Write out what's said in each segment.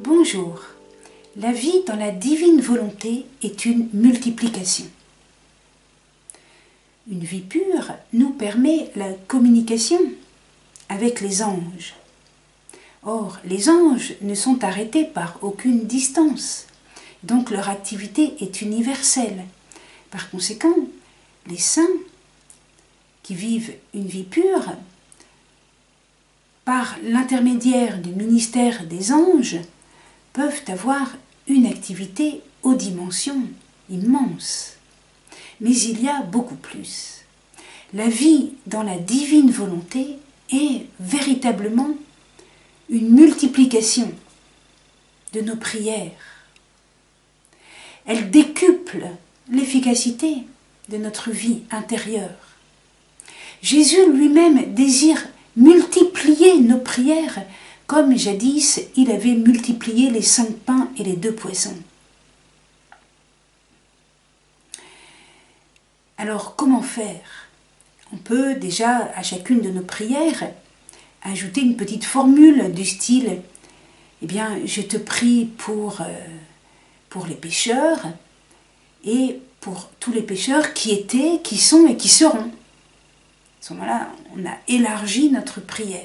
Bonjour. La vie dans la divine volonté est une multiplication. Une vie pure nous permet la communication avec les anges. Or, les anges ne sont arrêtés par aucune distance, donc leur activité est universelle. Par conséquent, les saints qui vivent une vie pure, par l'intermédiaire du ministère des anges, peuvent avoir une activité aux dimensions immenses. Mais il y a beaucoup plus. La vie dans la divine volonté est véritablement une multiplication de nos prières. Elle décuple l'efficacité de notre vie intérieure. Jésus lui-même désire multiplier nos prières comme jadis il avait multiplié les 5 pains et les 2 poissons. Alors comment faire? On peut déjà à chacune de nos prières ajouter une petite formule du style « Eh bien, je te prie pour les pécheurs et pour tous les pécheurs qui étaient, qui sont et qui seront. » À ce moment-là, on a élargi notre prière.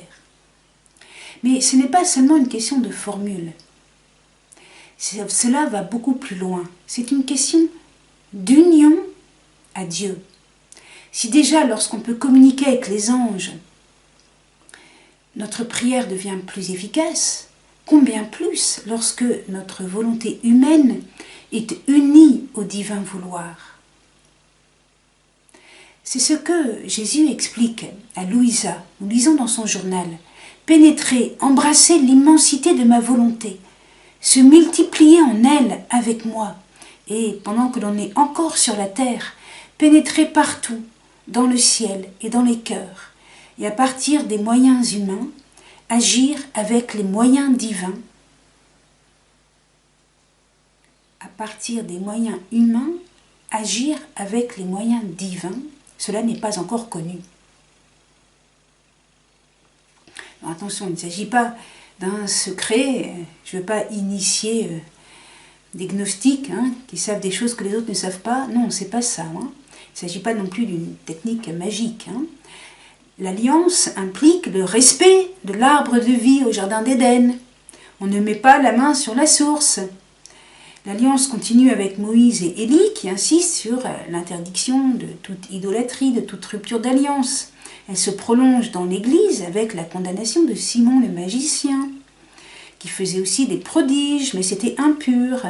Mais ce n'est pas seulement une question de formule. Cela va beaucoup plus loin. C'est une question d'union à Dieu. Si déjà, lorsqu'on peut communiquer avec les anges, notre prière devient plus efficace, combien plus lorsque notre volonté humaine est unie au divin vouloir. C'est ce que Jésus explique à Louisa. Nous lisons dans son journal. Pénétrer, embrasser l'immensité de ma volonté, se multiplier en elle avec moi, et pendant que l'on est encore sur la terre, pénétrer partout, dans le ciel et dans les cœurs, et à partir des moyens humains, agir avec les moyens divins. À partir des moyens humains, agir avec les moyens divins, cela n'est pas encore connu. Alors attention, il ne s'agit pas d'un secret, je ne veux pas initier des gnostiques qui savent des choses que les autres ne savent pas. Non, c'est pas ça. Il ne s'agit pas non plus d'une technique magique. L'alliance implique le respect de l'arbre de vie au jardin d'Éden. On ne met pas la main sur la source. L'alliance continue avec Moïse et Élie qui insistent sur l'interdiction de toute idolâtrie, de toute rupture d'alliance. Elle se prolonge dans l'Église avec la condamnation de Simon le magicien, qui faisait aussi des prodiges, mais c'était impur.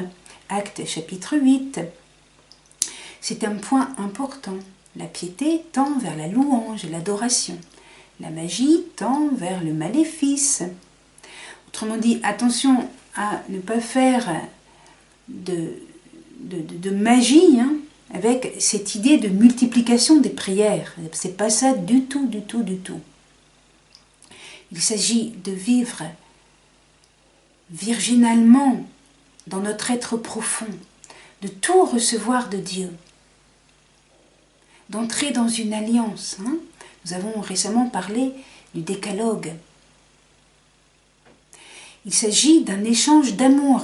Actes chapitre 8. C'est un point important. La piété tend vers la louange et l'adoration. La magie tend vers le maléfice. Autrement dit, attention à ne pas faire de magie avec cette idée de multiplication des prières. C'est pas ça du tout, du tout, du tout. Il s'agit de vivre virginalement dans notre être profond, de tout recevoir de Dieu, d'entrer dans une alliance. Nous avons récemment parlé du décalogue. Il s'agit d'un échange d'amour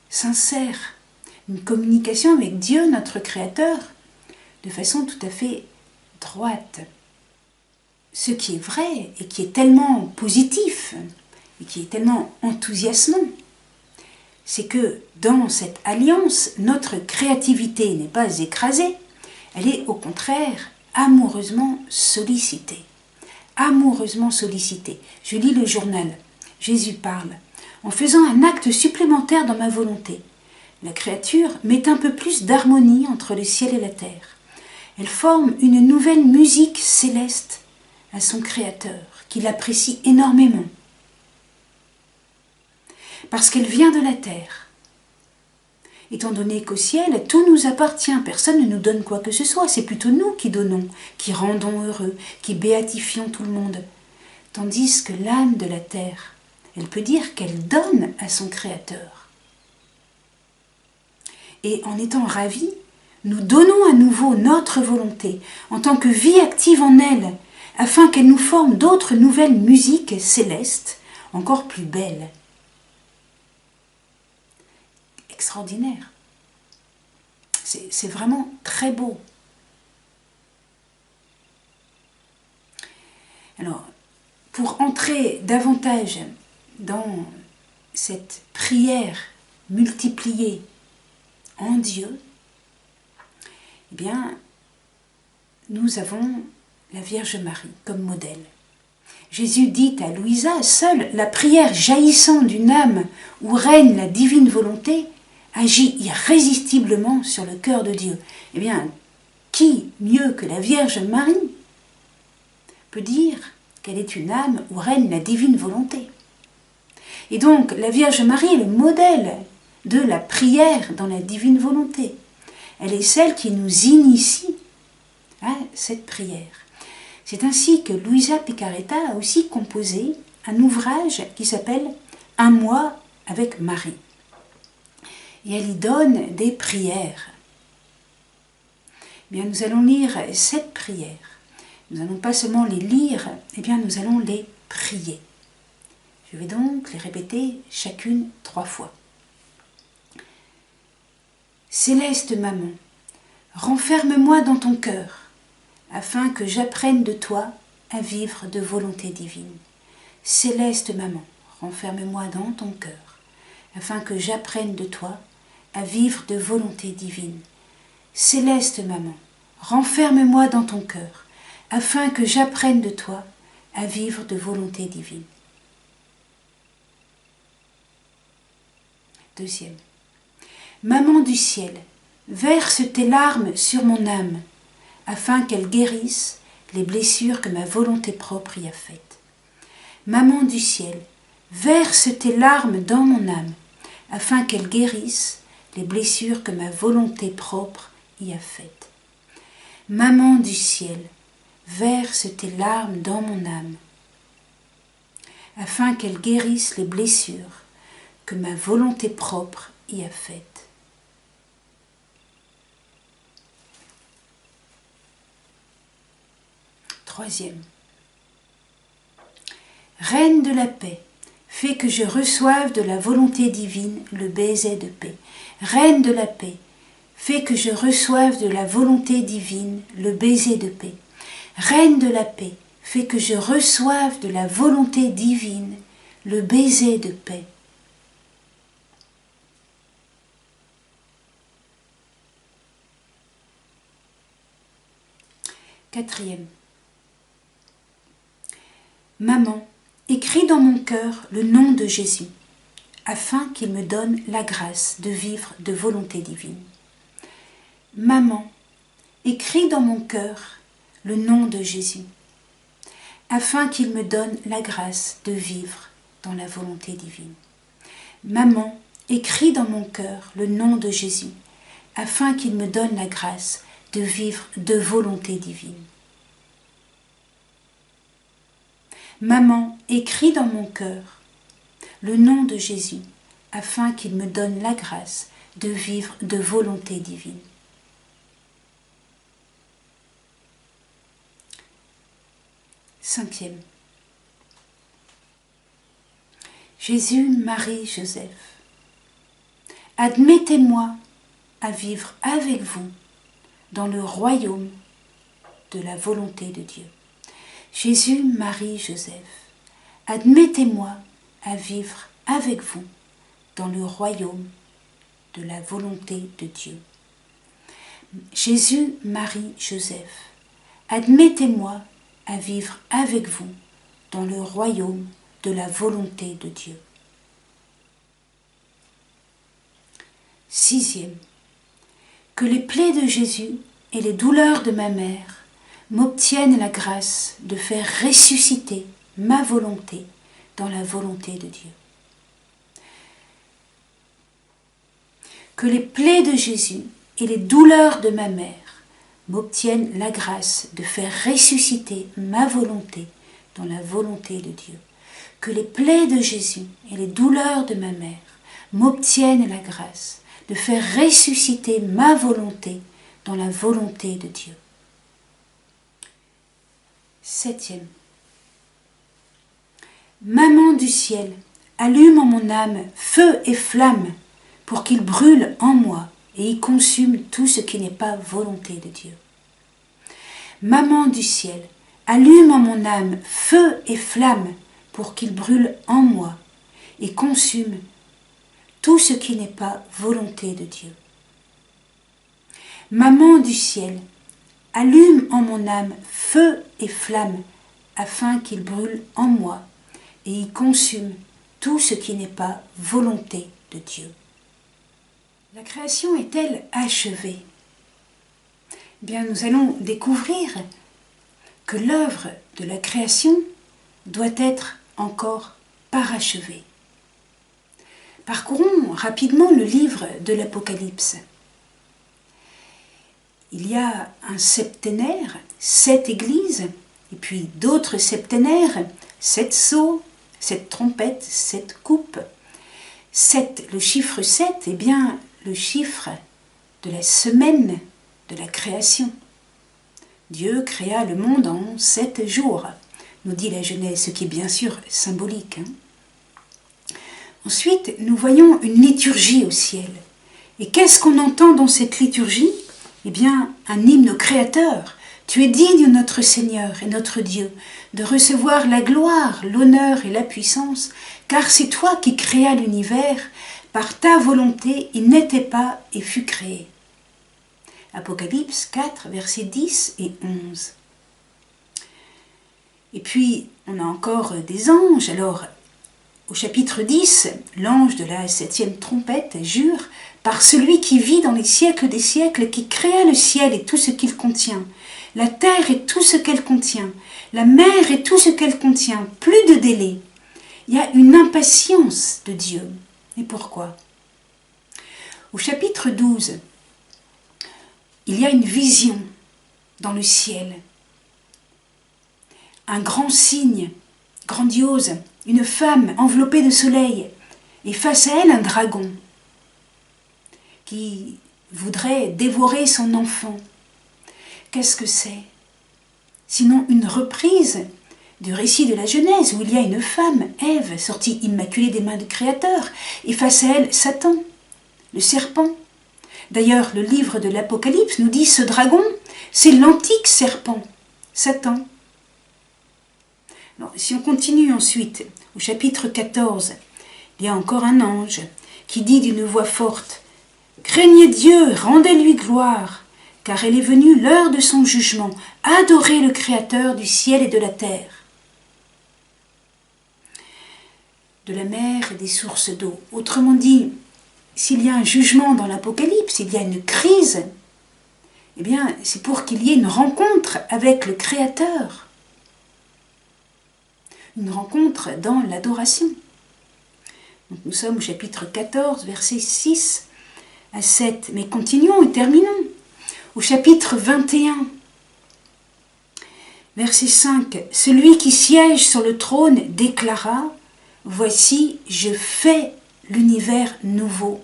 sincère, une communication avec Dieu, notre Créateur, de façon tout à fait droite. Ce qui est vrai et qui est tellement positif et qui est tellement enthousiasmant, c'est que dans cette alliance, notre créativité n'est pas écrasée, elle est au contraire amoureusement sollicitée. Amoureusement sollicitée. Je lis le journal. Jésus parle. En faisant un acte supplémentaire dans ma volonté, la créature met un peu plus d'harmonie entre le ciel et la terre. Elle forme une nouvelle musique céleste à son Créateur, qui l'apprécie énormément. Parce qu'elle vient de la terre. Étant donné qu'au ciel, tout nous appartient, personne ne nous donne quoi que ce soit, c'est plutôt nous qui donnons, qui rendons heureux, qui béatifions tout le monde. Tandis que l'âme de la terre, elle peut dire qu'elle donne à son Créateur. Et en étant ravis, nous donnons à nouveau notre volonté en tant que vie active en elle, afin qu'elle nous forme d'autres nouvelles musiques célestes, encore plus belles. extraordinaire. C'est vraiment très beau. Alors, pour entrer davantage dans cette prière multipliée en Dieu, eh bien, nous avons la Vierge Marie comme modèle. Jésus dit à Louisa, seule la prière jaillissant d'une âme où règne la divine volonté agit irrésistiblement sur le cœur de Dieu. Eh bien, qui mieux que la Vierge Marie peut dire qu'elle est une âme où règne la divine volonté? Et donc, la Vierge Marie est le modèle de la prière dans la divine volonté. Elle est celle qui nous initie à cette prière. C'est ainsi que Luisa Picaretta a aussi composé un ouvrage qui s'appelle « Un mois avec Marie ». Et elle y donne des prières. Eh bien, nous allons lire 7 prières. Nous n'allons pas seulement les lire, eh bien, nous allons les prier. Je vais donc les répéter chacune 3 fois. Céleste Maman, renferme-moi dans ton cœur, afin que j'apprenne de toi à vivre de volonté divine. Céleste Maman, renferme-moi dans ton cœur, afin que j'apprenne de toi à vivre de volonté divine. Céleste Maman, renferme-moi dans ton cœur, afin que j'apprenne de toi à vivre de volonté divine. Deuxième. Maman du ciel, verse tes larmes sur mon âme, afin qu'elle guérisse les blessures que ma volonté propre y a faites. Maman du ciel, verse tes larmes dans mon âme, afin qu'elle guérisse les blessures que ma volonté propre y a faites. Maman du ciel, verse tes larmes dans mon âme, afin qu'elle guérisse les blessures que ma volonté propre y a faites. Troisième. Reine de la paix, fais que je reçoive de la volonté divine le baiser de paix. Reine de la paix, fais que je reçoive de la volonté divine le baiser de paix. Reine de la paix, fais que je reçoive de la volonté divine le baiser de paix. Quatrième. Maman, écris dans mon cœur le nom de Jésus, afin qu'il me donne la grâce de vivre de volonté divine. Maman, écris dans mon cœur le nom de Jésus, afin qu'il me donne la grâce de vivre dans la volonté divine. Maman, écris dans mon cœur le nom de Jésus, afin qu'il me donne la grâce de vivre de volonté divine. Maman, écris dans mon cœur le nom de Jésus, afin qu'il me donne la grâce de vivre de volonté divine. Cinquième. Jésus, Marie, Joseph, admettez-moi à vivre avec vous dans le royaume de la volonté de Dieu. Jésus, Marie, Joseph, admettez-moi à vivre avec vous dans le royaume de la volonté de Dieu. Jésus, Marie, Joseph, admettez-moi à vivre avec vous dans le royaume de la volonté de Dieu. Sixième. Que les plaies de Jésus et les douleurs de ma mère m'obtiennent la grâce de faire ressusciter ma volonté dans la volonté de Dieu. Que les plaies de Jésus et les douleurs de ma mère m'obtiennent la grâce de faire ressusciter ma volonté dans la volonté de Dieu. Que les plaies de Jésus et les douleurs de ma mère m'obtiennent la grâce de faire ressusciter ma volonté dans la volonté de Dieu. Septième. Maman du ciel, allume en mon âme feu et flamme pour qu'il brûle en moi et y consume tout ce qui n'est pas volonté de Dieu. Maman du ciel, allume en mon âme feu et flamme pour qu'il brûle en moi et consume tout ce qui n'est pas volonté de Dieu. Maman du ciel, allume en mon âme feu et flamme afin qu'il brûle en moi et y consume tout ce qui n'est pas volonté de Dieu. La création est-elle achevée? Eh bien, nous allons découvrir que l'œuvre de la création doit être encore parachevée. Parcourons rapidement le livre de l'Apocalypse. Il y a un septénaire, 7 églises, et puis d'autres septénaires, 7 sceaux, 7 trompettes, 7 coupes. 7, le chiffre 7 est bien le chiffre de la semaine de la création. Dieu créa le monde en 7 jours, nous dit la Genèse, ce qui est bien sûr symbolique. Ensuite, nous voyons une liturgie au ciel. Et qu'est-ce qu'on entend dans cette liturgie? Eh bien, un hymne au Créateur. Tu es digne, notre Seigneur et notre Dieu, de recevoir la gloire, l'honneur et la puissance, car c'est toi qui créas l'univers, par ta volonté il n'était pas et fut créé. Apocalypse 4, versets 10 et 11. Et puis, on a encore des anges. Alors, au chapitre 10, l'ange de la 7e trompette jure par celui qui vit dans les siècles des siècles, qui créa le ciel et tout ce qu'il contient, la terre et tout ce qu'elle contient, la mer et tout ce qu'elle contient, plus de délai. Il y a une impatience de Dieu. Et pourquoi? Au chapitre 12, il y a une vision dans le ciel. Un grand signe, grandiose, une femme enveloppée de soleil, et face à elle un dragon qui voudrait dévorer son enfant. Qu'est-ce que c'est? Sinon une reprise du récit de la Genèse où il y a une femme, Ève, sortie immaculée des mains du Créateur, et face à elle Satan, le serpent. D'ailleurs, le livre de l'Apocalypse nous dit ce dragon, c'est l'antique serpent, Satan. Alors, si on continue ensuite, au chapitre 14, il y a encore un ange qui dit d'une voix forte « Craignez Dieu, rendez-lui gloire, car elle est venue l'heure de son jugement, adorez le Créateur du ciel et de la terre. » De la mer et des sources d'eau. Autrement dit, s'il y a un jugement dans l'Apocalypse, s'il y a une crise, eh bien, c'est pour qu'il y ait une rencontre avec le Créateur. Une rencontre dans l'adoration. Donc nous sommes au chapitre 14, versets 6 à 7. Mais continuons et terminons. Au chapitre 21, verset 5. Celui qui siège sur le trône déclara « Voici, je fais l'univers nouveau. »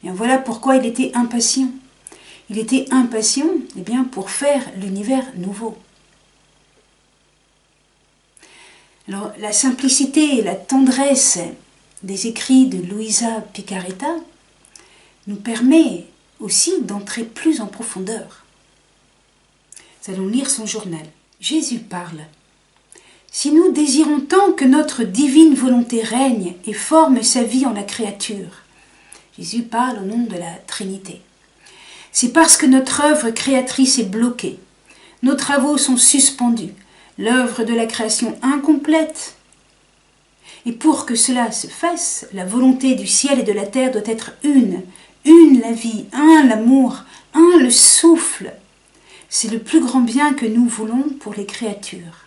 Et voilà pourquoi il était impatient. Il était impatient eh bien, pour faire l'univers nouveau. Alors, la simplicité et la tendresse des écrits de Luisa Picaretta nous permet aussi d'entrer plus en profondeur. Nous allons lire son journal. Jésus parle. Si nous désirons tant que notre divine volonté règne et forme sa vie en la créature, Jésus parle au nom de la Trinité. C'est parce que notre œuvre créatrice est bloquée, nos travaux sont suspendus, l'œuvre de la création incomplète. Et pour que cela se fasse, la volonté du ciel et de la terre doit être une la vie, un l'amour, un le souffle. C'est le plus grand bien que nous voulons pour les créatures.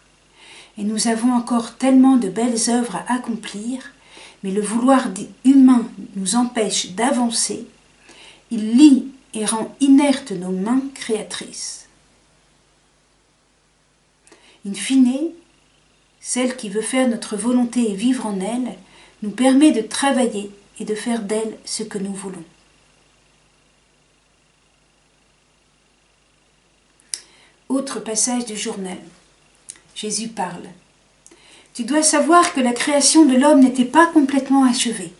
Et nous avons encore tellement de belles œuvres à accomplir, mais le vouloir humain nous empêche d'avancer. Il lie et rend inertes nos mains créatrices. In fine, celle qui veut faire notre volonté et vivre en elle, nous permet de travailler et de faire d'elle ce que nous voulons. Autre passage du journal. Jésus parle. Tu dois savoir que la création de l'homme n'était pas complètement achevée.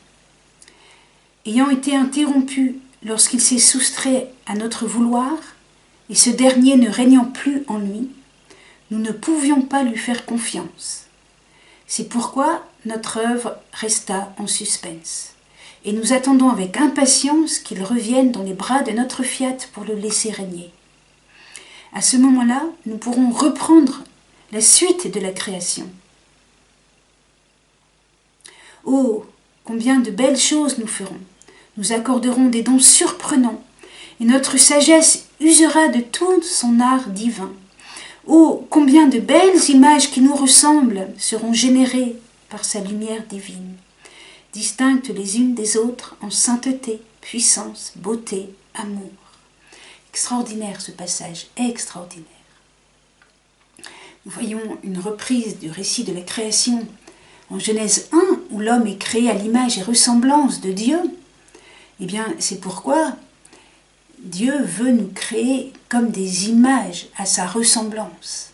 ayant été interrompu lorsqu'il s'est soustrait à notre vouloir, et ce dernier ne régnant plus en lui, nous ne pouvions pas lui faire confiance. C'est pourquoi notre œuvre resta en suspense, et nous attendons avec impatience qu'il revienne dans les bras de notre Fiat pour le laisser régner. À ce moment-là, nous pourrons reprendre la suite de la création. Oh, combien de belles choses nous ferons! Nous accorderons des dons surprenants, et notre sagesse usera de tout son art divin. Oh, combien de belles images qui nous ressemblent seront générées par sa lumière divine, distinctes les unes des autres en sainteté, puissance, beauté, amour. Extraordinaire ce passage, extraordinaire. Nous voyons une reprise du récit de la création en Genèse 1, où l'homme est créé à l'image et ressemblance de Dieu. Eh bien, c'est pourquoi Dieu veut nous créer comme des images à sa ressemblance.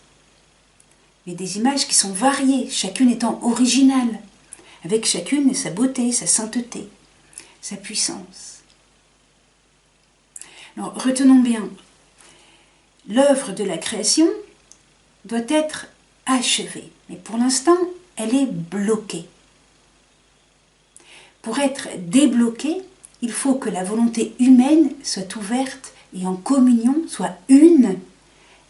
Mais des images qui sont variées, chacune étant originale, avec chacune sa beauté, sa sainteté, sa puissance. Alors, retenons bien, l'œuvre de la création doit être achevée, mais pour l'instant, elle est bloquée. Pour être débloquée, il faut que la volonté humaine soit ouverte et en communion, soit une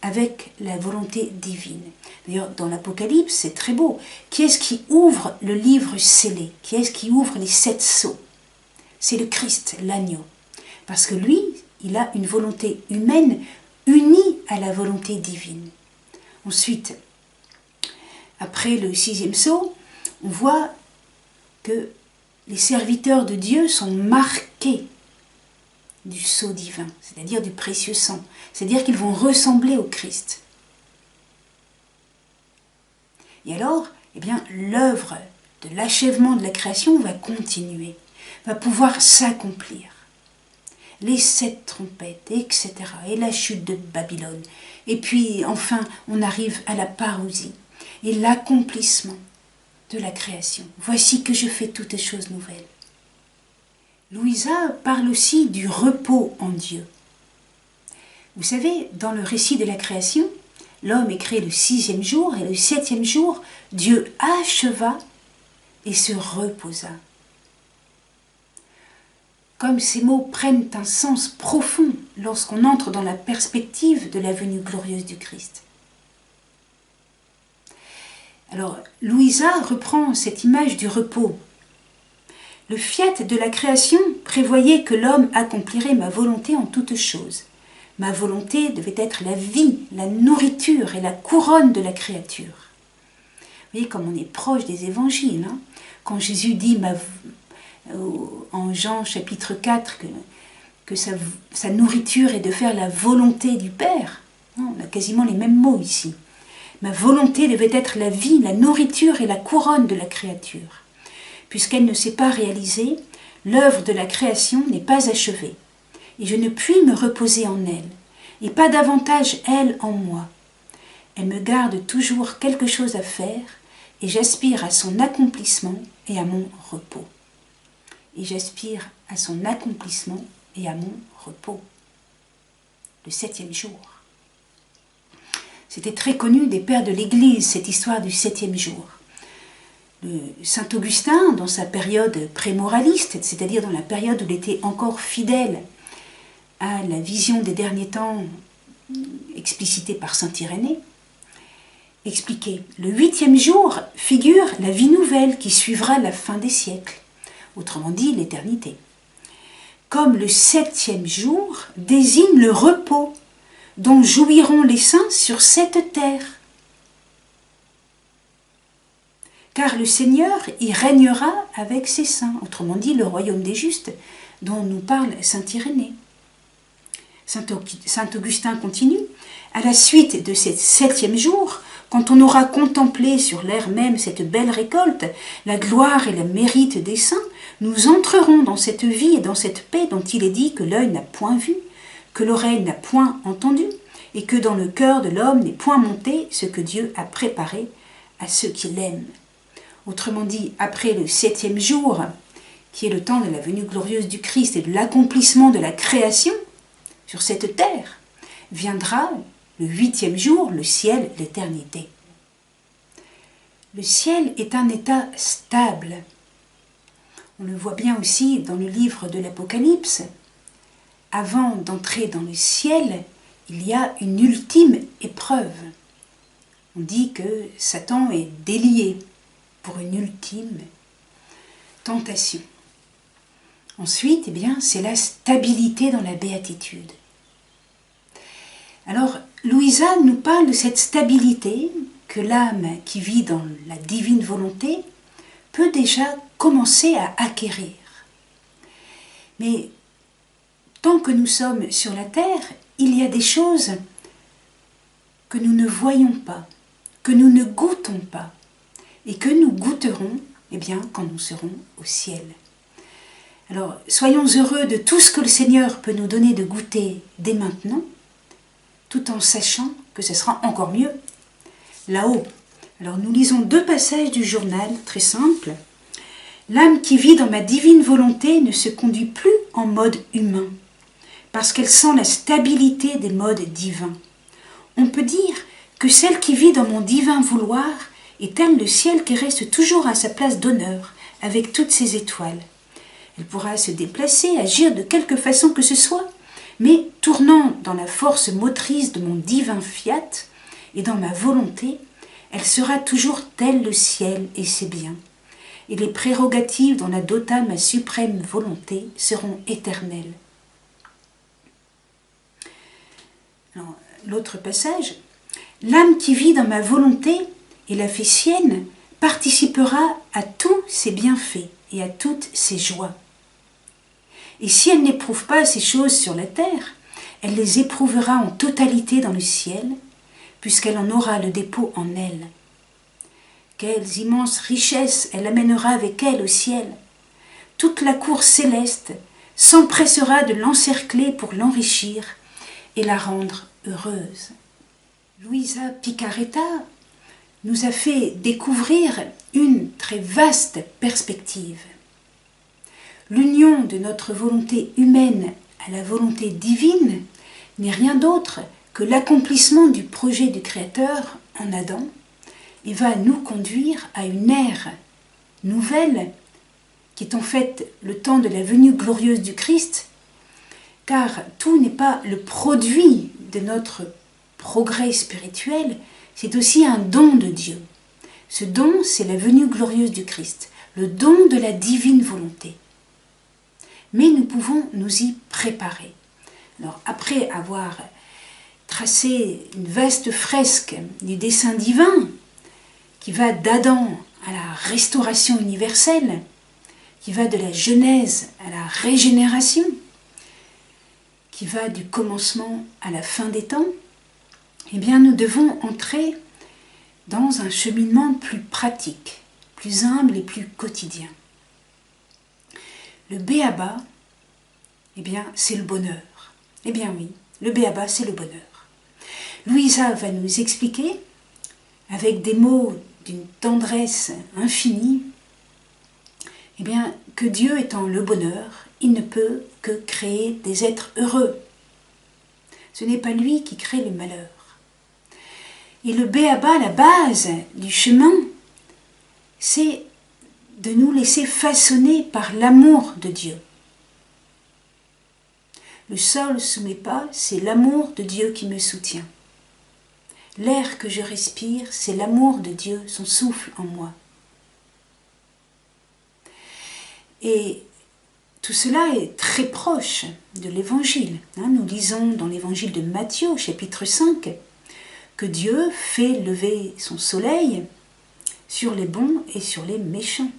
avec la volonté divine. D'ailleurs, dans l'Apocalypse, c'est très beau. Qui est-ce qui ouvre le livre scellé? Qui est-ce qui ouvre les 7 sceaux? C'est le Christ, l'agneau. Parce que lui, il a une volonté humaine unie à la volonté divine. Ensuite, après le 6e sceau, on voit que les serviteurs de Dieu sont marqués du sceau divin, c'est-à-dire du précieux sang. C'est-à-dire qu'ils vont ressembler au Christ. Et alors, eh bien, l'œuvre de l'achèvement de la création va continuer, va pouvoir s'accomplir. Les 7 trompettes, etc. Et la chute de Babylone. Et puis, enfin, on arrive à la parousie et l'accomplissement de la création. Voici que je fais toutes choses nouvelles. Louisa parle aussi du repos en Dieu. Vous savez, dans le récit de la création, l'homme est créé le 6e jour et le 7e jour, Dieu acheva et se reposa. Comme ces mots prennent un sens profond lorsqu'on entre dans la perspective de la venue glorieuse du Christ. Alors, Louisa reprend cette image du repos. Le fiat de la création prévoyait que l'homme accomplirait ma volonté en toutes choses. Ma volonté devait être la vie, la nourriture et la couronne de la créature. Vous voyez comme on est proche des évangiles. Hein, quand Jésus dit en Jean chapitre 4 que sa nourriture est de faire la volonté du Père. On a quasiment les mêmes mots ici. Ma volonté devait être la vie, la nourriture et la couronne de la créature. Puisqu'elle ne s'est pas réalisée, l'œuvre de la création n'est pas achevée. Et je ne puis me reposer en elle, et pas davantage elle en moi. Elle me garde toujours quelque chose à faire, et j'aspire à son accomplissement et à mon repos. Et j'aspire à son accomplissement et à mon repos. Le 7e jour. C'était très connu des pères de l'Église, cette histoire du 7e jour. Saint Augustin, dans sa période prémoraliste, c'est-à-dire dans la période où il était encore fidèle à la vision des derniers temps explicitée par saint Irénée, expliquait « Le 8e jour figure la vie nouvelle qui suivra la fin des siècles, autrement dit l'éternité. Comme le 7e jour désigne le repos dont jouiront les saints sur cette terre. Car le Seigneur y régnera avec ses saints, autrement dit le royaume des justes, dont nous parle saint Irénée. Saint Augustin continue, à la suite de ce 7e jour, quand on aura contemplé sur l'air même cette belle récolte, la gloire et le mérite des saints, nous entrerons dans cette vie et dans cette paix dont il est dit que l'œil n'a point vu, que l'oreille n'a point entendu, et que dans le cœur de l'homme n'est point monté ce que Dieu a préparé à ceux qui l'aiment. Autrement dit, après le 7e jour, qui est le temps de la venue glorieuse du Christ et de l'accomplissement de la création sur cette terre, viendra le 8e jour, le ciel, l'éternité. Le ciel est un état stable. On le voit bien aussi dans le livre de l'Apocalypse. Avant d'entrer dans le ciel, il y a une ultime épreuve. On dit que Satan est délié pour une ultime tentation. Ensuite, eh bien, c'est la stabilité dans la béatitude. Alors, Louisa nous parle de cette stabilité que l'âme qui vit dans la divine volonté peut déjà commencer à acquérir. Mais tant que nous sommes sur la terre, il y a des choses que nous ne voyons pas, que nous ne goûtons pas, et que nous goûterons, eh bien, quand nous serons au ciel. Alors, soyons heureux de tout ce que le Seigneur peut nous donner de goûter dès maintenant, tout en sachant que ce sera encore mieux là-haut. Alors, nous lisons 2 passages du journal, très simples. L'âme qui vit dans ma divine volonté ne se conduit plus en mode humain, parce qu'elle sent la stabilité des modes divins. On peut dire que celle qui vit dans mon divin vouloir est telle le ciel qui reste toujours à sa place d'honneur, avec toutes ses étoiles. Elle pourra se déplacer, agir de quelque façon que ce soit, mais tournant dans la force motrice de mon divin fiat et dans ma volonté, elle sera toujours telle le ciel et ses biens. Et les prérogatives dont la dota ma suprême volonté seront éternelles. L'autre passage, l'âme qui vit dans ma volonté et la fait sienne participera à tous ses bienfaits et à toutes ses joies. Et si elle n'éprouve pas ces choses sur la terre, elle les éprouvera en totalité dans le ciel, puisqu'elle en aura le dépôt en elle. Quelles immenses richesses elle amènera avec elle au ciel. Toute la cour céleste s'empressera de l'encercler pour l'enrichir et la rendre heureuse. Luisa Picaretta nous a fait découvrir une très vaste perspective. L'union de notre volonté humaine à la volonté divine n'est rien d'autre que l'accomplissement du projet du Créateur en Adam et va nous conduire à une ère nouvelle qui est en fait le temps de la venue glorieuse du Christ, car tout n'est pas le produit de notre progrès spirituel, c'est aussi un don de Dieu. Ce don, c'est la venue glorieuse du Christ, le don de la divine volonté. Mais nous pouvons nous y préparer. Alors, après avoir tracé une vaste fresque du dessein divin, qui va d'Adam à la restauration universelle, qui va de la Genèse à la régénération, qui va du commencement à la fin des temps, eh bien nous devons entrer dans un cheminement plus pratique, plus humble et plus quotidien. Le b.a.-ba, eh bien c'est le bonheur. Eh bien oui, le b.a.-ba c'est le bonheur. Louisa va nous expliquer, avec des mots d'une tendresse infinie, eh bien, que Dieu étant le bonheur, il ne peut que créer des êtres heureux. Ce n'est pas lui qui crée le malheur. Et le b.a.-ba, la base du chemin, c'est de nous laisser façonner par l'amour de Dieu. Le sol sous mes pas, c'est l'amour de Dieu qui me soutient. L'air que je respire, c'est l'amour de Dieu, son souffle en moi. Et tout cela est très proche de l'Évangile. Nous lisons dans l'Évangile de Matthieu, chapitre 5, que Dieu fait lever son soleil sur les bons et sur les méchants.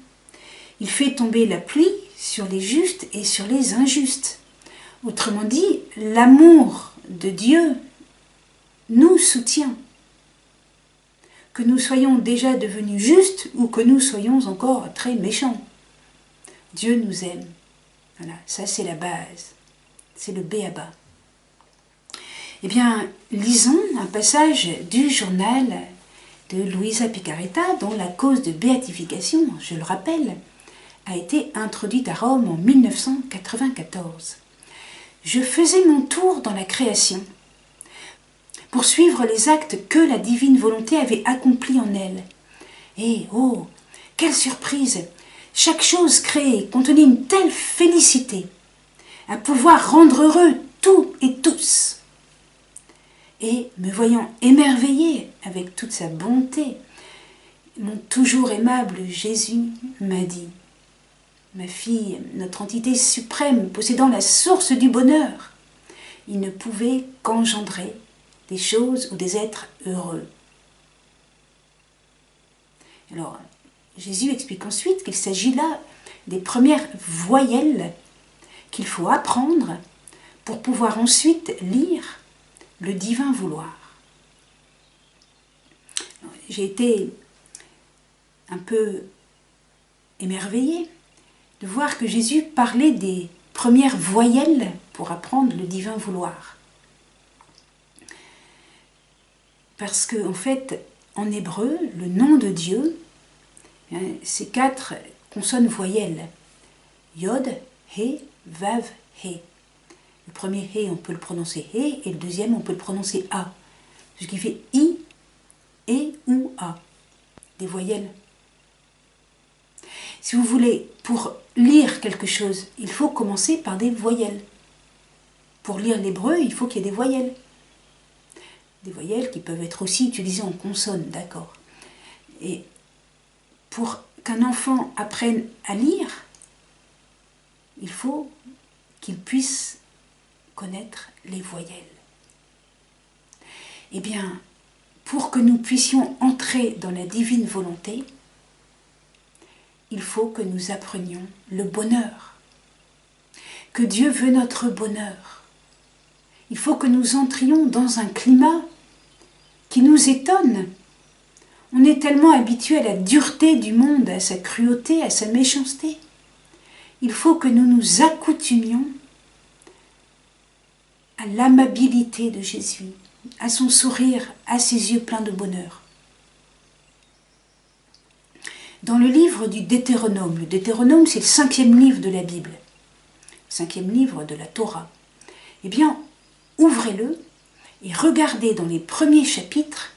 Il fait tomber la pluie sur les justes et sur les injustes. Autrement dit, l'amour de Dieu nous soutient. Que nous soyons déjà devenus justes ou que nous soyons encore très méchants. Dieu nous aime. Voilà, ça c'est la base. C'est le b.a.-ba. Eh bien, lisons un passage du journal de Luisa Picaretta, dont la cause de béatification, je le rappelle, a été introduite à Rome en 1994. Je faisais mon tour dans la création pour suivre les actes que la divine volonté avait accomplis en elle. Et oh, quelle surprise! Chaque chose créée contenait une telle félicité à pouvoir rendre heureux tout et tous. Et me voyant émerveillée avec toute sa bonté, mon toujours aimable Jésus m'a dit: ma fille, notre entité suprême possédant la source du bonheur, il ne pouvait qu'engendrer des choses ou des êtres heureux. Alors, Jésus explique ensuite qu'il s'agit là des premières voyelles qu'il faut apprendre pour pouvoir ensuite lire le divin vouloir. J'ai été un peu émerveillée de voir que Jésus parlait des premières voyelles pour apprendre le divin vouloir. Parce que, en fait, en hébreu, le nom de Dieu, c'est 4 consonnes voyelles. Yod, He, Vav, He. Le premier He, on peut le prononcer He, et le deuxième, on peut le prononcer A. Ce qui fait I, E ou A. Des voyelles. Si vous voulez, pour lire quelque chose, il faut commencer par des voyelles. Pour lire l'hébreu, il faut qu'il y ait des voyelles. Des voyelles qui peuvent être aussi utilisées en consonnes, d'accord. Et pour qu'un enfant apprenne à lire, il faut qu'il puisse connaître les voyelles. Eh bien, pour que nous puissions entrer dans la divine volonté, il faut que nous apprenions le bonheur, que Dieu veut notre bonheur. Il faut que nous entrions dans un climat qui nous étonne. On est tellement habitué à la dureté du monde, à sa cruauté, à sa méchanceté. Il faut que nous nous accoutumions à l'amabilité de Jésus, à son sourire, à ses yeux pleins de bonheur. Dans le livre du Deutéronome, le Deutéronome c'est le 5e livre de la Bible, le 5e livre de la Torah, eh bien, ouvrez-le et regardez dans les premiers chapitres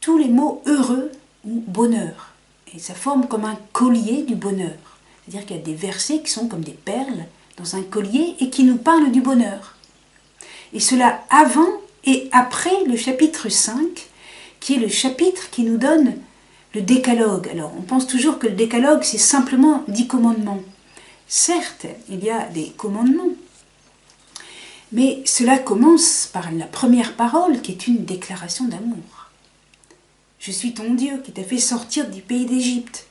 tous les mots heureux ou bonheur. Et ça forme comme un collier du bonheur. C'est-à-dire qu'il y a des versets qui sont comme des perles dans un collier et qui nous parlent du bonheur. Et cela avant et après le chapitre 5, qui est le chapitre qui nous donne le décalogue. Alors, on pense toujours que le décalogue, c'est simplement 10 commandements. Certes, il y a des commandements, mais cela commence par la première parole, qui est une déclaration d'amour. Je suis ton Dieu qui t'a fait sortir du pays d'Égypte.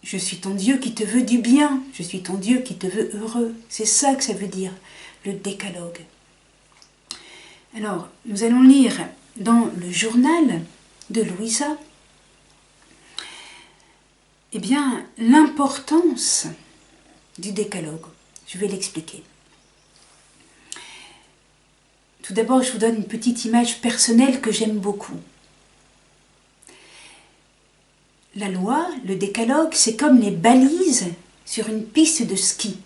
Je suis ton Dieu qui te veut du bien. Je suis ton Dieu qui te veut heureux. C'est ça que ça veut dire, le décalogue. Alors, nous allons lire dans le journal de Louisa, eh bien, l'importance du décalogue. Je vais l'expliquer. Tout d'abord, je vous donne une petite image personnelle que j'aime beaucoup. La loi, le décalogue, c'est comme les balises sur une piste de ski.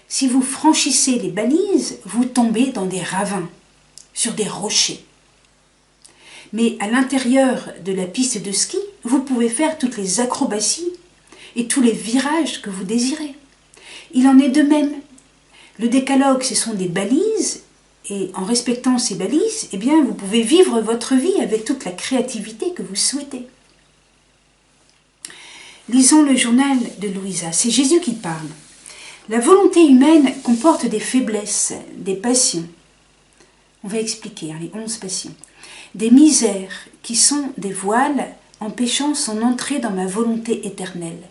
Si vous franchissez les balises, vous tombez dans des ravins, sur des rochers. Mais à l'intérieur de la piste de ski, vous pouvez faire toutes les acrobaties et tous les virages que vous désirez. Il en est de même. Le décalogue, ce sont des balises, et en respectant ces balises, eh bien, vous pouvez vivre votre vie avec toute la créativité que vous souhaitez. Lisons le journal de Louisa. C'est Jésus qui parle. La volonté humaine comporte des faiblesses, des passions. On va expliquer les 11 passions. Des misères qui sont des voiles empêchant son entrée dans ma volonté éternelle.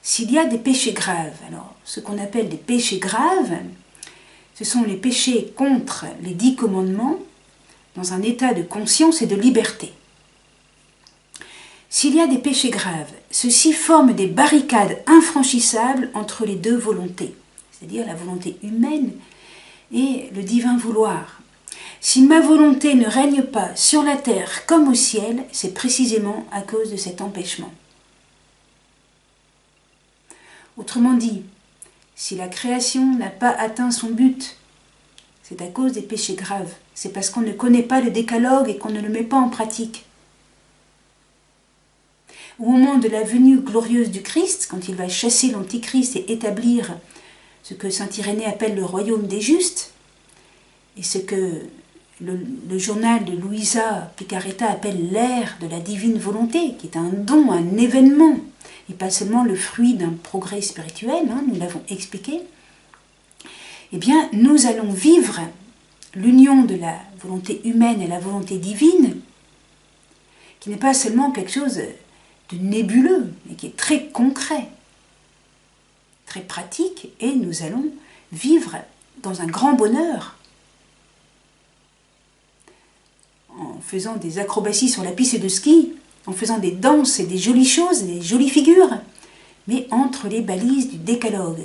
S'il y a des péchés graves, alors ce qu'on appelle des péchés graves, ce sont les péchés contre les 10 commandements dans un état de conscience et de liberté. S'il y a des péchés graves, ceux-ci forment des barricades infranchissables entre les deux volontés, c'est-à-dire la volonté humaine et le divin vouloir. Si ma volonté ne règne pas sur la terre comme au ciel, c'est précisément à cause de cet empêchement. Autrement dit, si la création n'a pas atteint son but, c'est à cause des péchés graves. C'est parce qu'on ne connaît pas le décalogue et qu'on ne le met pas en pratique. Au moment de la venue glorieuse du Christ, quand il va chasser l'Antichrist et établir ce que saint Irénée appelle le royaume des justes, et ce que le journal de Luisa Picaretta appelle l'ère de la divine volonté, qui est un don, un événement, et pas seulement le fruit d'un progrès spirituel, nous l'avons expliqué, eh bien, nous allons vivre l'union de la volonté humaine et la volonté divine, qui n'est pas seulement quelque chose de nébuleux, mais qui est très concret, très pratique, et nous allons vivre dans un grand bonheur, en faisant des acrobaties sur la piste de ski, en faisant des danses et des jolies choses, des jolies figures, mais entre les balises du décalogue.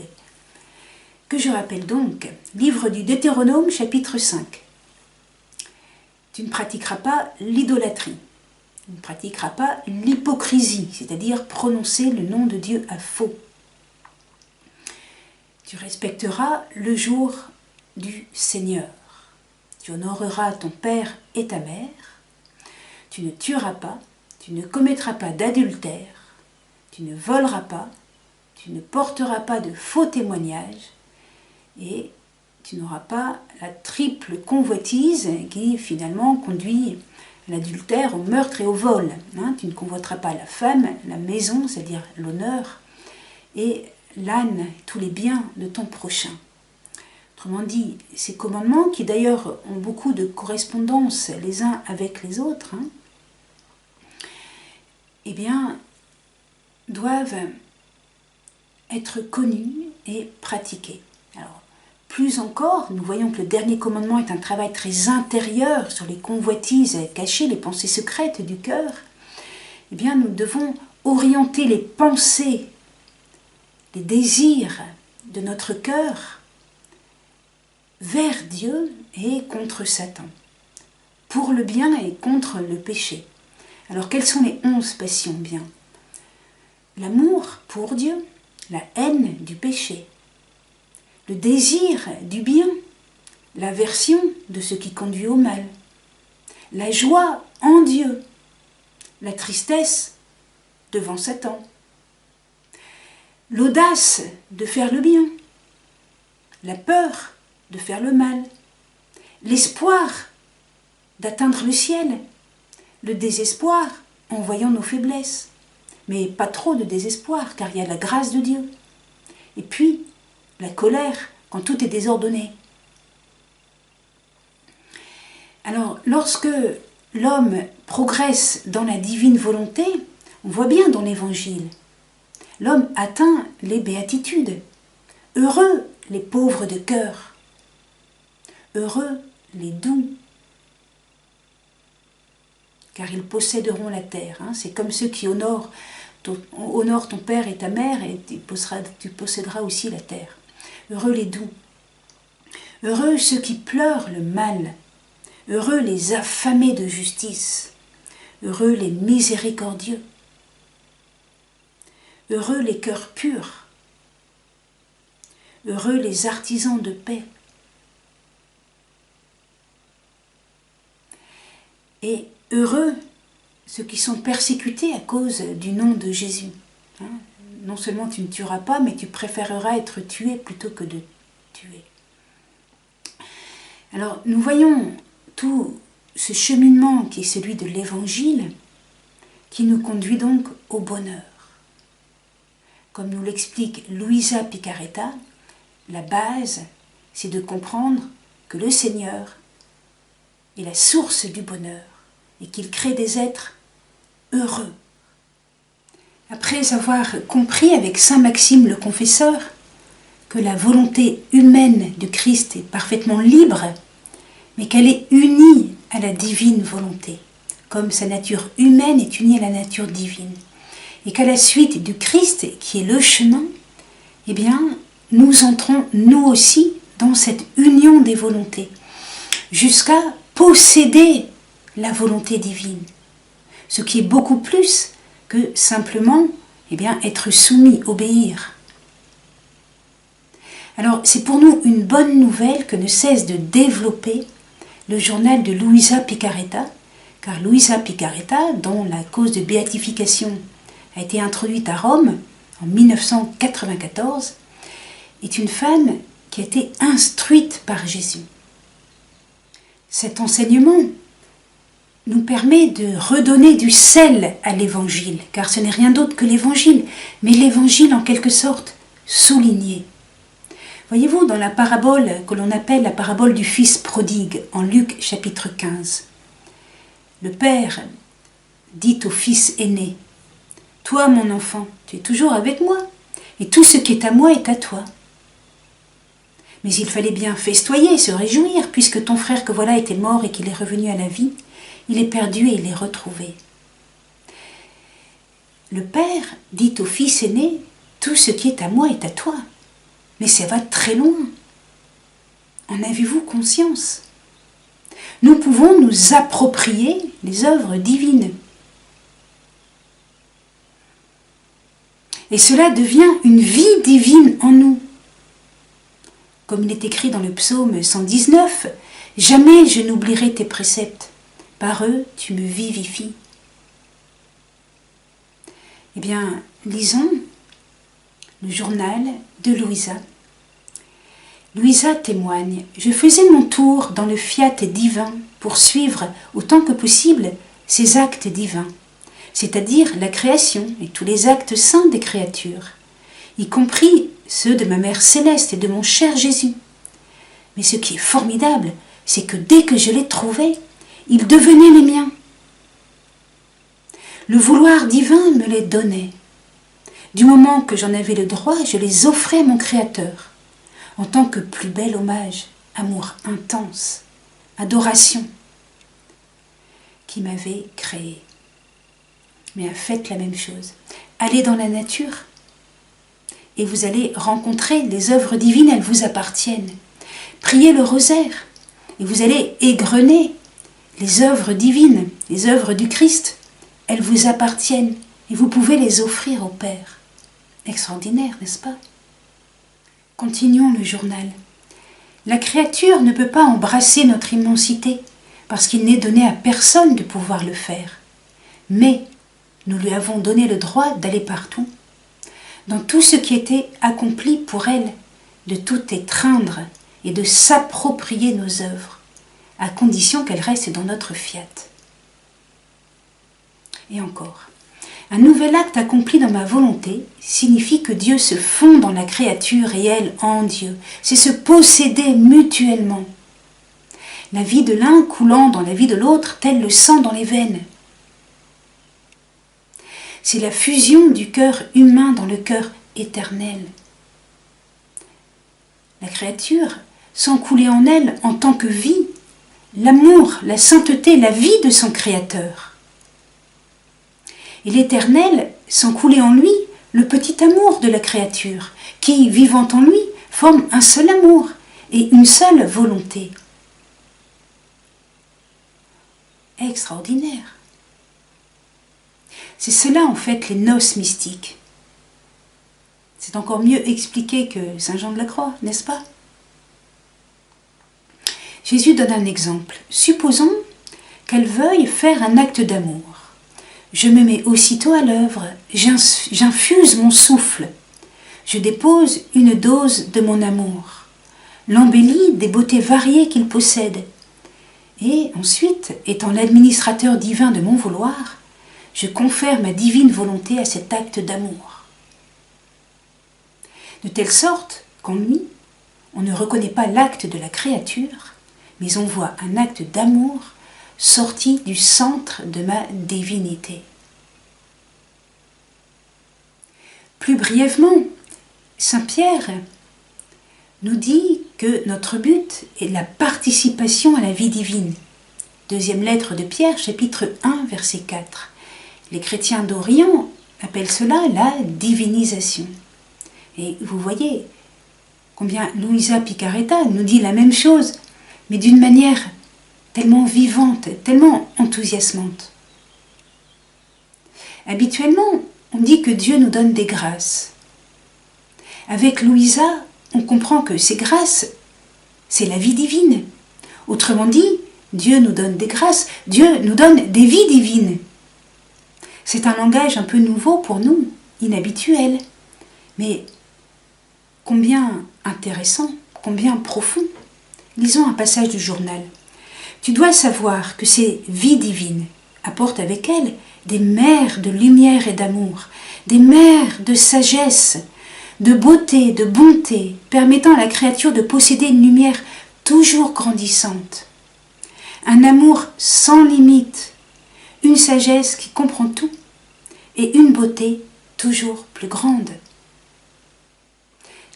Que je rappelle donc, livre du Deutéronome, chapitre 5. Tu ne pratiqueras pas l'idolâtrie, tu ne pratiqueras pas l'hypocrisie, c'est-à-dire prononcer le nom de Dieu à faux. Tu respecteras le jour du Seigneur. Tu honoreras ton père et ta mère. Tu ne tueras pas, tu ne commettras pas d'adultère, tu ne voleras pas, tu ne porteras pas de faux témoignages et tu n'auras pas la triple convoitise qui finalement conduit à l'adultère, au meurtre et au vol. Tu ne convoiteras pas la femme, la maison, c'est-à-dire l'honneur, et l'âne, tous les biens de ton prochain. Autrement dit, ces commandements, qui d'ailleurs ont beaucoup de correspondance les uns avec les autres, eh bien, doivent être connus et pratiqués. Alors, plus encore, nous voyons que le dernier commandement est un travail très intérieur sur les convoitises cachées, les pensées secrètes du cœur. Eh bien, nous devons orienter les pensées, les désirs de notre cœur vers Dieu et contre Satan, pour le bien et contre le péché. Alors, quelles sont les 11 passions bien? L'amour pour Dieu, la haine du péché, le désir du bien, l'aversion de ce qui conduit au mal, la joie en Dieu, la tristesse devant Satan, l'audace de faire le bien, la peur de faire le mal, l'espoir d'atteindre le ciel, le désespoir en voyant nos faiblesses, mais pas trop de désespoir car il y a la grâce de Dieu, et puis la colère quand tout est désordonné. Alors, lorsque l'homme progresse dans la divine volonté, on voit bien dans l'Évangile, l'homme atteint les béatitudes. Heureux les pauvres de cœur, heureux les doux, car ils posséderont la terre. C'est comme ceux qui honorent ton père et ta mère, et tu posséderas aussi la terre. Heureux les doux, heureux ceux qui pleurent le mal, heureux les affamés de justice, heureux les miséricordieux, heureux les cœurs purs, heureux les artisans de paix. Et heureux ceux qui sont persécutés à cause du nom de Jésus. Non seulement tu ne tueras pas, mais tu préféreras être tué plutôt que de tuer. Alors nous voyons tout ce cheminement qui est celui de l'Évangile, qui nous conduit donc au bonheur. Comme nous l'explique Luisa Picaretta, la base, c'est de comprendre que le Seigneur est la source du bonheur et qu'il crée des êtres heureux. Après avoir compris avec saint Maxime le Confesseur que la volonté humaine du Christ est parfaitement libre, mais qu'elle est unie à la divine volonté, comme sa nature humaine est unie à la nature divine, et qu'à la suite du Christ, qui est le chemin, eh bien, nous entrons nous aussi dans cette union des volontés, jusqu'à posséder la volonté divine, ce qui est beaucoup plus que simplement être soumis, obéir. Alors, c'est pour nous une bonne nouvelle que ne cesse de développer le journal de Luisa Picarreta, car Luisa Picarreta, dont la cause de béatification a été introduite à Rome en 1994, est une femme qui a été instruite par Jésus. Cet enseignement nous permet de redonner du sel à l'Évangile, car ce n'est rien d'autre que l'Évangile, mais l'Évangile en quelque sorte souligné. Voyez-vous, dans la parabole que l'on appelle la parabole du fils prodigue, en Luc chapitre 15, le père dit au fils aîné, « Toi, mon enfant, tu es toujours avec moi, et tout ce qui est à moi est à toi. » Mais il fallait bien festoyer, se réjouir, puisque ton frère que voilà était mort et qu'il est revenu à la vie, il est perdu et il est retrouvé. Le père dit au fils aîné, « Tout ce qui est à moi est à toi. » Mais ça va très loin. En avez-vous conscience? Nous pouvons nous approprier les œuvres divines. Et cela devient une vie divine en nous. Comme il est écrit dans le psaume 119, « Jamais je n'oublierai tes préceptes. Par eux, tu me vivifies. » Eh bien, lisons le journal de Luisa. Luisa témoigne, « Je faisais mon tour dans le fiat divin pour suivre autant que possible ces actes divins, c'est-à-dire la création et tous les actes saints des créatures, y compris ceux de ma mère céleste et de mon cher Jésus. Mais ce qui est formidable, c'est que dès que je les trouvais, ils devenaient les miens. Le vouloir divin me les donnait. Du moment que j'en avais le droit, je les offrais à mon Créateur, en tant que plus bel hommage, amour intense, adoration, qui m'avait créé. Mais faites la même chose. Allez dans la nature et vous allez rencontrer les œuvres divines, elles vous appartiennent. Priez le rosaire et vous allez égrener les œuvres divines, les œuvres du Christ. Elles vous appartiennent et vous pouvez les offrir au Père. Extraordinaire, n'est-ce pas? Continuons le journal. La créature ne peut pas embrasser notre immensité parce qu'il n'est donné à personne de pouvoir le faire. Mais nous lui avons donné le droit d'aller partout, dans tout ce qui était accompli pour elle, de tout étreindre et de s'approprier nos œuvres, à condition qu'elles restent dans notre fiat. Et encore, un nouvel acte accompli dans ma volonté signifie que Dieu se fond dans la créature et elle en Dieu. C'est se posséder mutuellement. La vie de l'un coulant dans la vie de l'autre, tel le sang dans les veines. C'est la fusion du cœur humain dans le cœur éternel. La créature sent couler en elle en tant que vie, l'amour, la sainteté, la vie de son Créateur. Et l'Éternel sent couler en lui le petit amour de la créature, qui, vivant en lui, forme un seul amour et une seule volonté. Extraordinaire. C'est cela en fait les noces mystiques. C'est encore mieux expliqué que Saint Jean de la Croix, n'est-ce pas? Jésus donne un exemple. Supposons qu'elle veuille faire un acte d'amour. Je me mets aussitôt à l'œuvre, j'infuse mon souffle, je dépose une dose de mon amour, l'embellis des beautés variées qu'il possède, et ensuite, étant l'administrateur divin de mon vouloir, je confère ma divine volonté à cet acte d'amour. De telle sorte qu'en lui, on ne reconnaît pas l'acte de la créature, mais on voit un acte d'amour sorti du centre de ma divinité. Plus brièvement, Saint Pierre nous dit que notre but est la participation à la vie divine. Deuxième lettre de Pierre, chapitre 1, verset 4. Les chrétiens d'Orient appellent cela la divinisation. Et vous voyez combien Luisa Picarreta nous dit la même chose, mais d'une manière tellement vivante, tellement enthousiasmante. Habituellement, on dit que Dieu nous donne des grâces. Avec Luisa, on comprend que ces grâces, c'est la vie divine. Autrement dit, Dieu nous donne des grâces, Dieu nous donne des vies divines. C'est un langage un peu nouveau pour nous, inhabituel, mais combien intéressant, combien profond. Lisons un passage du journal. Tu dois savoir que ces vies divines apportent avec elles des mers de lumière et d'amour, des mers de sagesse, de beauté, de bonté, permettant à la créature de posséder une lumière toujours grandissante, un amour sans limite, une sagesse qui comprend tout et une beauté toujours plus grande.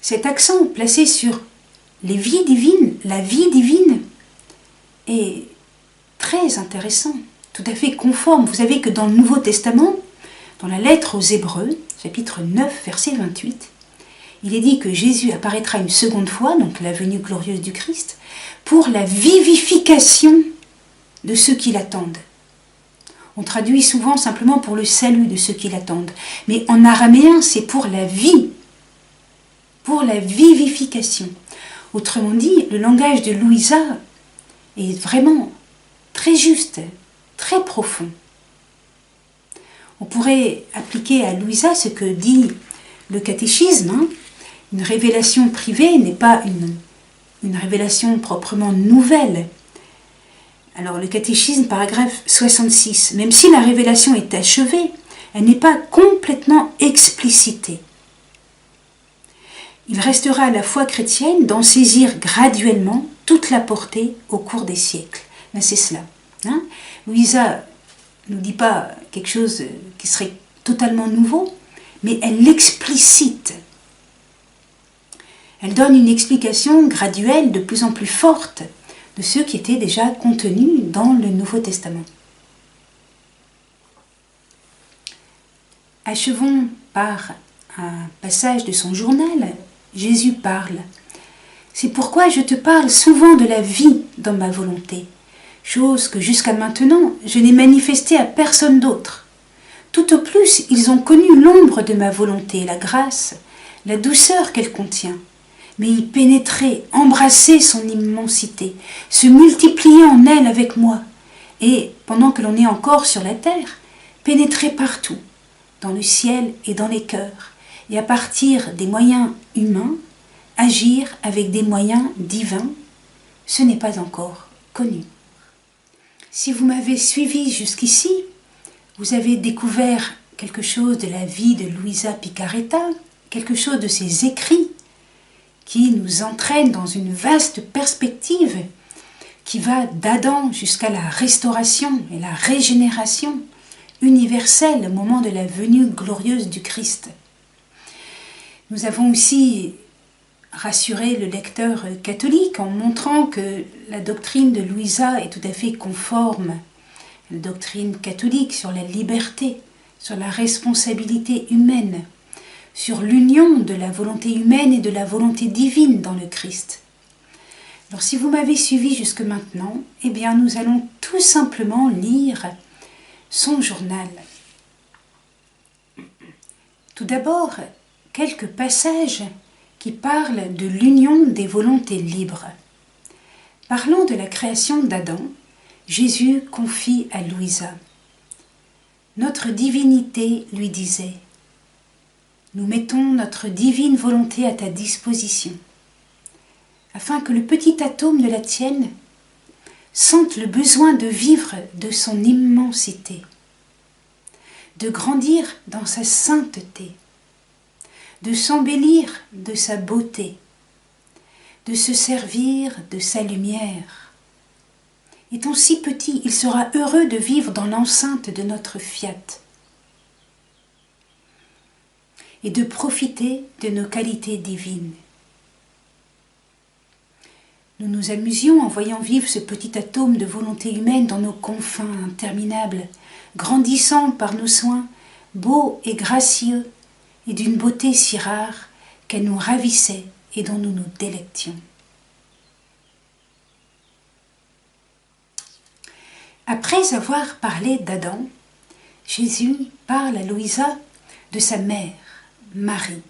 Cet accent placé sur les vies divines, la vie divine, est très intéressant, tout à fait conforme. Vous savez que dans le Nouveau Testament, dans la lettre aux Hébreux, chapitre 9, verset 28, il est dit que Jésus apparaîtra une seconde fois, donc la venue glorieuse du Christ, pour la vivification de ceux qui l'attendent. On traduit souvent simplement pour le salut de ceux qui l'attendent, mais en araméen c'est pour la vie, pour la vivification. Autrement dit, le langage de Louisa est vraiment très juste, très profond. On pourrait appliquer à Louisa ce que dit le catéchisme. Une révélation privée n'est pas une révélation proprement nouvelle. Alors le catéchisme, paragraphe 66, même si la révélation est achevée, elle n'est pas complètement explicitée. Il restera à la foi chrétienne d'en saisir graduellement toute la portée au cours des siècles. Ben, c'est cela. Louisa ne nous dit pas quelque chose qui serait totalement nouveau, mais elle l'explicite. Elle donne une explication graduelle de plus en plus forte de ceux qui étaient déjà contenus dans le Nouveau Testament. Achevons par un passage de son journal. Jésus parle. C'est pourquoi je te parle souvent de la vie dans ma volonté, chose que jusqu'à maintenant je n'ai manifestée à personne d'autre. Tout au plus, ils ont connu l'ombre de ma volonté, la grâce, la douceur qu'elle contient, mais y pénétrer, embrasser son immensité, se multiplier en elle avec moi, et, pendant que l'on est encore sur la terre, pénétrer partout, dans le ciel et dans les cœurs, et à partir des moyens humains, agir avec des moyens divins, ce n'est pas encore connu. Si vous m'avez suivi jusqu'ici, vous avez découvert quelque chose de la vie de Luisa Picarretta, quelque chose de ses écrits qui nous entraînent dans une vaste perspective qui va d'Adam jusqu'à la restauration et la régénération universelle au moment de la venue glorieuse du Christ. Nous avons aussi rassuré le lecteur catholique en montrant que la doctrine de Louisa est tout à fait conforme à la doctrine catholique sur la liberté, sur la responsabilité humaine, sur l'union de la volonté humaine et de la volonté divine dans le Christ. Alors si vous m'avez suivi jusque maintenant, eh bien nous allons tout simplement lire son journal. Tout d'abord, quelques passages qui parlent de l'union des volontés libres. Parlant de la création d'Adam, Jésus confie à Louisa. Notre divinité lui disait, « Nous mettons notre divine volonté à ta disposition, afin que le petit atome de la tienne sente le besoin de vivre de son immensité, de grandir dans sa sainteté, de s'embellir de sa beauté, de se servir de sa lumière. Étant si petit, il sera heureux de vivre dans l'enceinte de notre fiat et de profiter de nos qualités divines. Nous nous amusions en voyant vivre ce petit atome de volonté humaine dans nos confins interminables, grandissant par nos soins, beau et gracieux, et d'une beauté si rare qu'elle nous ravissait et dont nous nous délections. Après avoir parlé d'Adam, Jésus parle à Louisa de sa mère, Marie.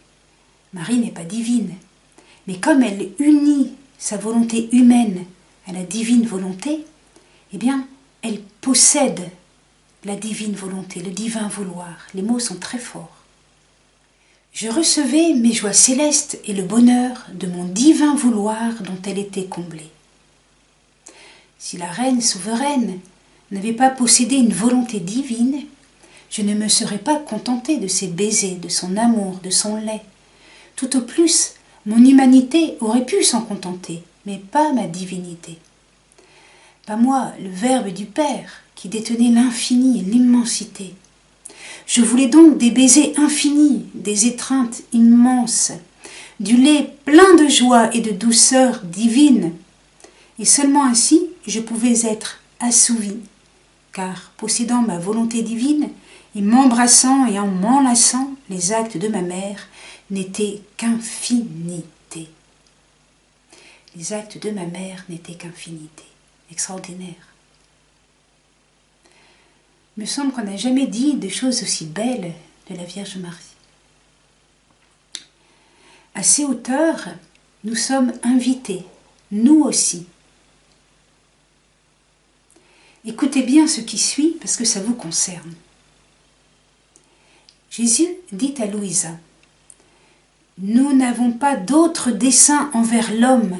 Marie n'est pas divine, Mais comme elle unit sa volonté humaine à la divine volonté, eh bien, elle possède la divine volonté, le divin vouloir. Les mots sont très forts. Je recevais mes joies célestes et le bonheur de mon divin vouloir dont elle était comblée. Si la reine souveraine n'avait pas possédé une volonté divine, je ne me serais pas contentée de ses baisers, de son amour, de son lait. Tout au plus, mon humanité aurait pu s'en contenter, mais pas ma divinité. Pas moi, le Verbe du Père, qui détenait l'infini et l'immensité. Je voulais donc des baisers infinis, des étreintes immenses, du lait plein de joie et de douceur divine. Et seulement ainsi, je pouvais être assouvie, car possédant ma volonté divine, et m'embrassant et en m'enlaçant, les actes de ma mère n'étaient qu'infinité. Les actes de ma mère n'étaient qu'infinité. Extraordinaire. Il me semble qu'on n'a jamais dit de choses aussi belles de la Vierge Marie. À ces hauteurs, nous sommes invités, nous aussi. Écoutez bien ce qui suit parce que ça vous concerne. Jésus dit à Louisa, « Nous n'avons pas d'autre dessein envers l'homme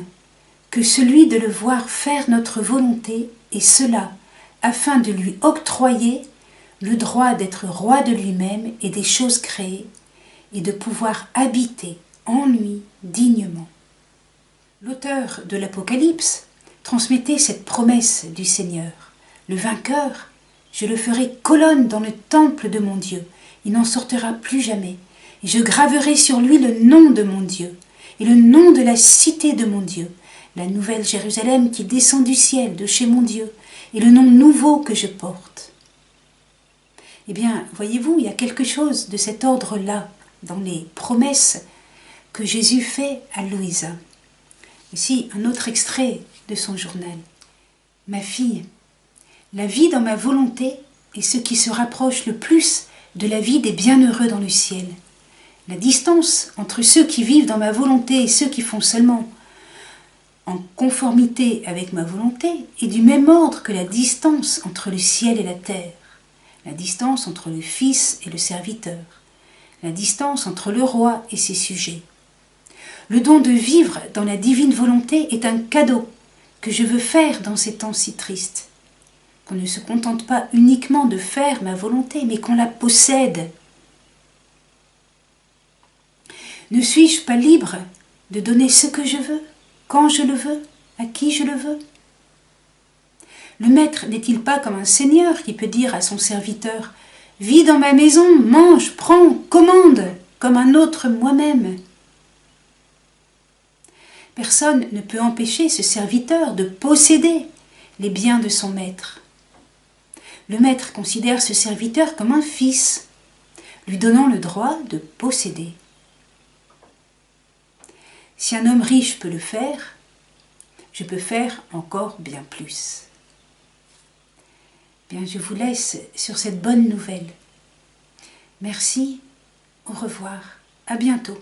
que celui de le voir faire notre volonté, et cela afin de lui octroyer le droit d'être roi de lui-même et des choses créées, et de pouvoir habiter en lui dignement. » L'auteur de l'Apocalypse transmettait cette promesse du Seigneur. « Le vainqueur, je le ferai colonne dans le temple de mon Dieu, il n'en sortira plus jamais, et je graverai sur lui le nom de mon Dieu, et le nom de la cité de mon Dieu, la nouvelle Jérusalem qui descend du ciel, de chez mon Dieu, et le nom nouveau que je porte. » Eh bien, voyez-vous, il y a quelque chose de cet ordre-là dans les promesses que Jésus fait à Louisa. Ici, un autre extrait de son journal. « Ma fille, la vie dans ma volonté est ce qui se rapproche le plus de la vie des bienheureux dans le ciel. La distance entre ceux qui vivent dans ma volonté et ceux qui font seulement en conformité avec ma volonté est du même ordre que la distance entre le ciel et la terre, la distance entre le fils et le serviteur, la distance entre le roi et ses sujets. Le don de vivre dans la divine volonté est un cadeau que je veux faire dans ces temps si tristes, qu'on ne se contente pas uniquement de faire ma volonté, mais qu'on la possède. Ne suis-je pas libre de donner ce que je veux, quand je le veux, à qui je le veux? Le maître n'est-il pas comme un seigneur qui peut dire à son serviteur « Vis dans ma maison, mange, prends, commande, comme un autre moi-même » Personne ne peut empêcher ce serviteur de posséder les biens de son maître. Le maître considère ce serviteur comme un fils, lui donnant le droit de posséder. Si un homme riche peut le faire, je peux faire encore bien plus. Bien, je vous laisse sur cette bonne nouvelle. Merci, au revoir, à bientôt.